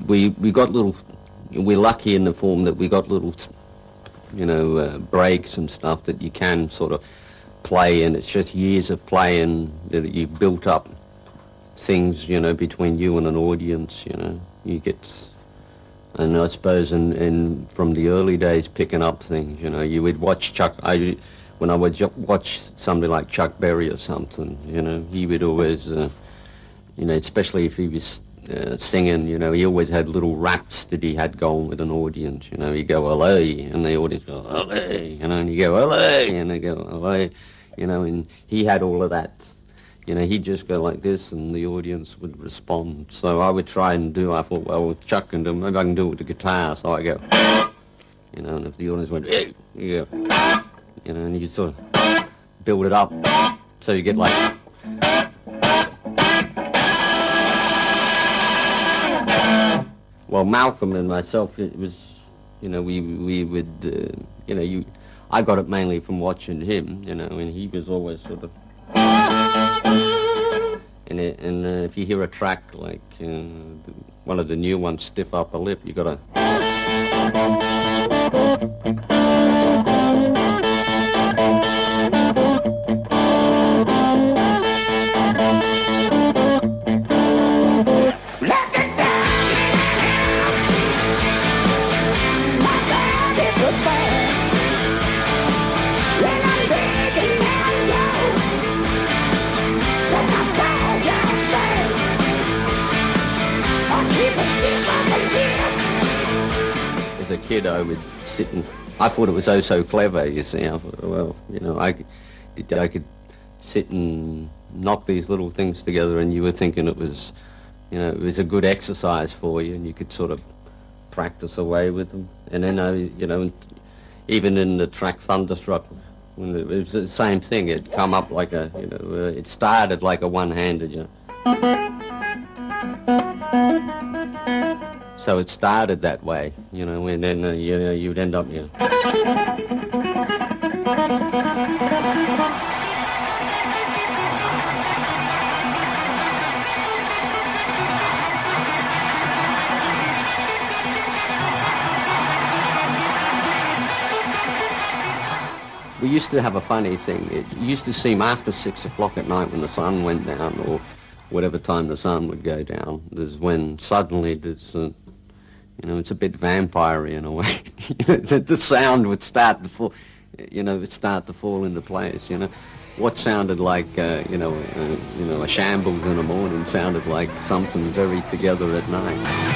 we got little. We're lucky in the form that we got little, breaks and stuff that you can sort of play, and it's just years of playing that you built up things, between you and an audience. You get, and I suppose in from the early days picking up things. You would watch when I would watch somebody like Chuck Berry or something. He would always, especially if he was singing, he always had little raps that he had going with an audience. He'd go, "Hello," and the audience go, "Hello," and you go, "Hello," and they go, "Hello," and he had all of that. He'd just go like this, and the audience would respond. So I would try and I thought, well, with Chuck can do, maybe I can do it with the guitar. So I go, and if the audience went, "Hey," you go, and you sort of build it up, so you get like. Well, Malcolm and myself, it was, we would, I got it mainly from watching him, and he was always sort of, and if you hear a track like one of the new ones, Stiff Upper Lip, you got to. As a kid, I would sit and I thought it was oh so clever. You see, I thought, well, I could sit and knock these little things together, and you were thinking it was, it was a good exercise for you, and you could sort of practice away with them. And then even in the track Thunderstruck, when it was the same thing. It'd come up like a, it started like a one-handed, So it started that way, and then, you'd end up, We used to have a funny thing. It used to seem after 6 o'clock at night when the sun went down, or whatever time the sun would go down, there's when suddenly there's, it's a bit vampire-y in a way. The sound would start to fall, fall into place. What sounded like, a shambles in the morning sounded like something very together at night.